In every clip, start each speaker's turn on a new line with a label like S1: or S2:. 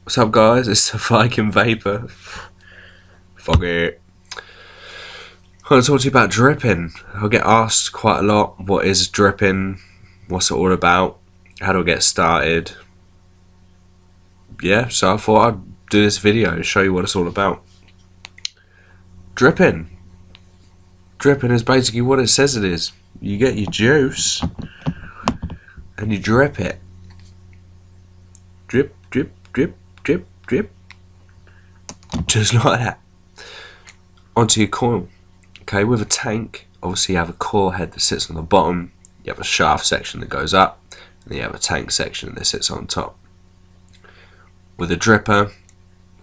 S1: What's up, guys? It's the Viking Vapor. Fuck it. I'm going to talk to you about dripping. I get asked quite a lot, what is dripping? What's it all about? How do I get started? Yeah, so I thought I'd do this video to show you what it's all about. Dripping. Dripping is basically what it says it is. You get your juice and you drip it. Drip, drip, drip, drip, drip. Just like that. Onto your coil. Okay, with a tank, obviously you have a coil head that sits on the bottom, you have a shaft section that goes up, and then you have a tank section that sits on top. With a dripper,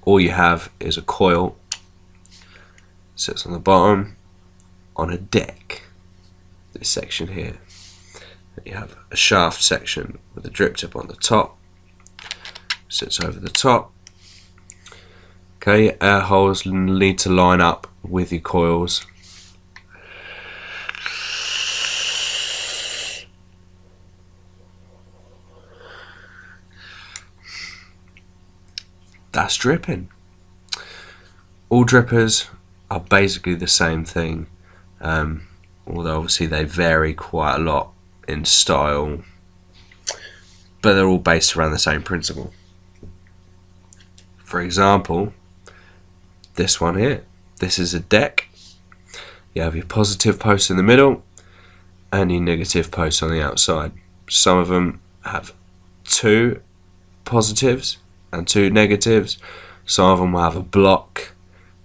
S1: all you have is a coil, sits on the bottom, on a deck, this section here. Then you have a shaft section with a drip tip on the top, sits over the top. Okay, air holes need to line up with your coils. That's dripping. All drippers are basically the same thing, although obviously they vary quite a lot in style, but they're all based around the same principle. For example, this one here. This is a deck. You have your positive post in the middle and your negative post on the outside. Some of them have 2 positives and 2 negatives. Some of them will have a block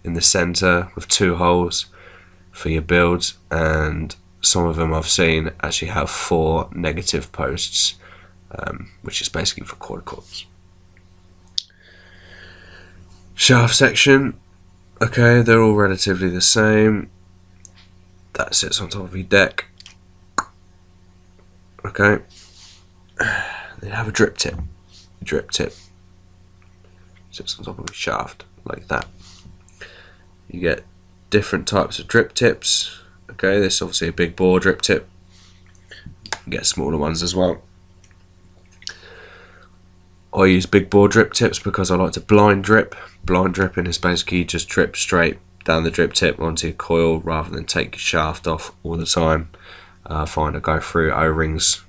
S1: in the center with 2 holes for your builds, and some of them I've seen actually have 4 negative posts, which is basically for quad cords. Shaft section, okay, they're all relatively the same. That sits on top of your deck. Okay, they have a drip tip. Drip tip sits on top of a shaft like that. You get different types of drip tips. Okay, this is obviously a big bore drip tip. You get smaller ones as well. I use big bore drip tips because I like to blind drip. Blind dripping is basically just drip straight down the drip tip onto your coil rather than take your shaft off all the time. I find I go through O-rings.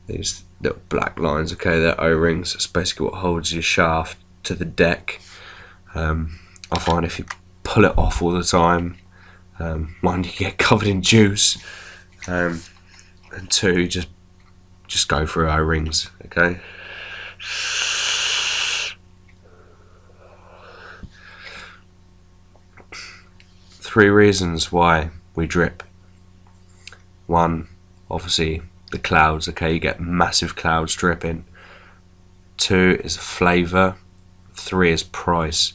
S1: These little black lines, okay, they're O-rings. It's basically what holds your shaft to the deck. I find if you pull it off all the time, 1, you get covered in juice, and 2, just go through O-rings, okay. Three reasons why we drip. 1, obviously the clouds, okay, you get massive clouds dripping. 2 is flavour. 3 is price.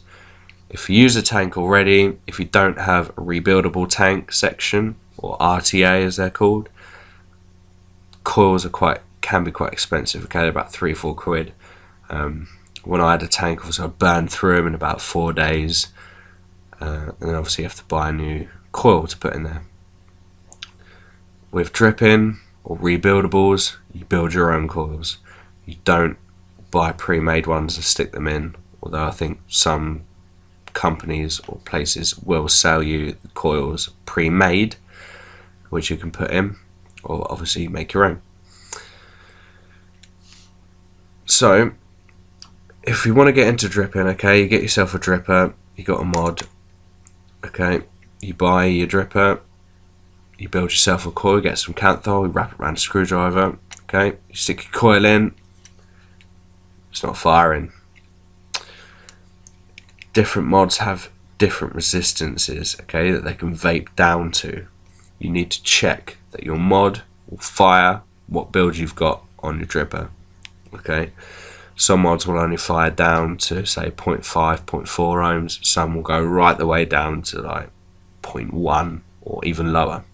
S1: If you use a tank already, if you don't have a rebuildable tank section, or RTA as they're called, coils can be quite expensive, okay, they're about 3-4 quid. When I had a tank, obviously I burned through them in about 4 days, and then obviously you have to buy a new coil to put in there. With dripping or rebuildables, you build your own coils. You don't buy pre-made ones and stick them in, although I think some companies or places will sell you the coils pre-made, which you can put in, or obviously make your own. So if you want to get into dripping, okay, you get yourself a dripper, you got a mod, okay, you buy your dripper, you build yourself a coil, get some canthol, you wrap it around a screwdriver, okay, you stick your coil in, it's not firing. Different mods have different resistances, okay, that they can vape down to. You need to check that your mod will fire what build you've got on your dripper, okay. Some mods will only fire down to say 0.5, 0.4 ohms. Some will go right the way down to like 0.1 or even lower.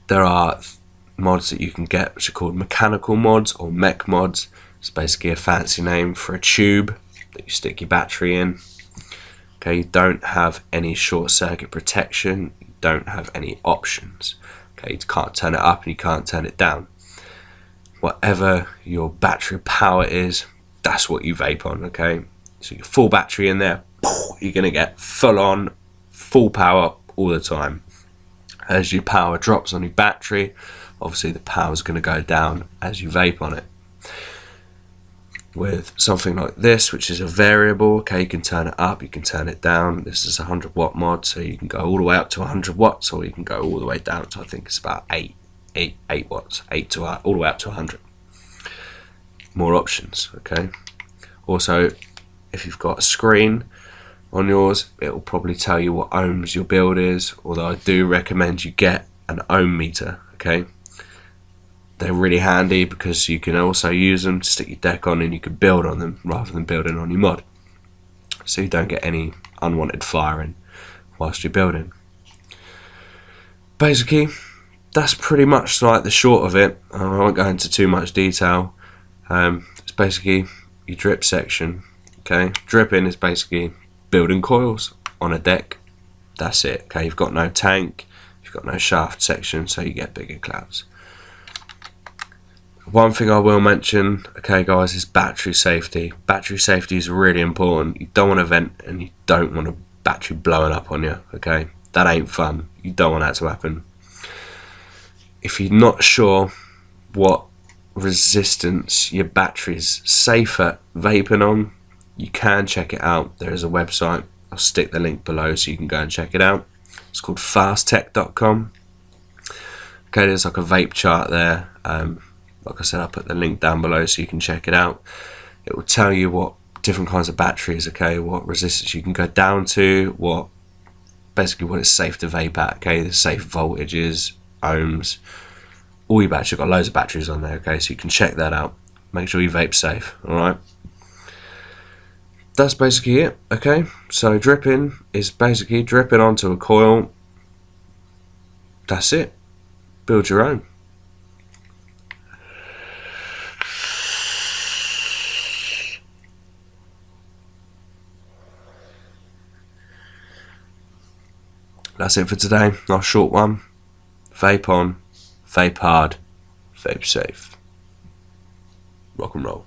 S1: There are mods that you can get which are called mechanical mods or mech mods. It's basically a fancy name for a tube that you stick your battery in. Okay, you don't have any short circuit protection, you don't have any options. Okay, you can't turn it up and you can't turn it down. whatever your battery power is, that's what you vape on, okay? So your full battery in there, you're going to get full on, full power all the time. As your power drops on your battery, obviously the power is going to go down as you vape on it. With something like this, which is a variable, okay, you can turn it up, you can turn it down. This is a 100 watt mod, so you can go all the way up to 100 watts, or you can go all the way down to, I think it's about 8 watts, all the way up to 100. More options, okay. Also, if you've got a screen on yours, it will probably tell you what ohms your build is, although I do recommend you get an ohm meter, okay. They're really handy because you can also use them to stick your deck on, and you can build on them rather than building on your mod, so you don't get any unwanted firing whilst you're building. Basically, that's pretty much like the short of it. I won't go into too much detail. It's basically your drip section, okay. Dripping is basically building coils on a deck. That's it, okay. You've got no tank, you've got no shaft section, so you get bigger clouds. One thing I will mention, okay guys, is battery safety. Battery safety is really important. You don't want to vent, and you don't want a battery blowing up on you, okay? That ain't fun. You don't want that to happen. If you're not sure what resistance your battery's safe at vaping on, you can check it out. There is a website. I'll stick the link below so you can go and check it out. It's called fasttech.com. Okay, there's like a vape chart there. Like I said, I'll put the link down below so you can check it out. It will tell you what different kinds of batteries, okay, what resistance you can go down to, basically what it's safe to vape at, okay, the safe voltages, ohms, all your batteries. You've got loads of batteries on there, okay, so you can check that out. Make sure you vape safe, alright? That's basically it, okay? So dripping is basically dripping onto a coil. That's it. Build your own. That's it for today. Nice short one. Vape on, vape hard, vape safe. Rock and roll.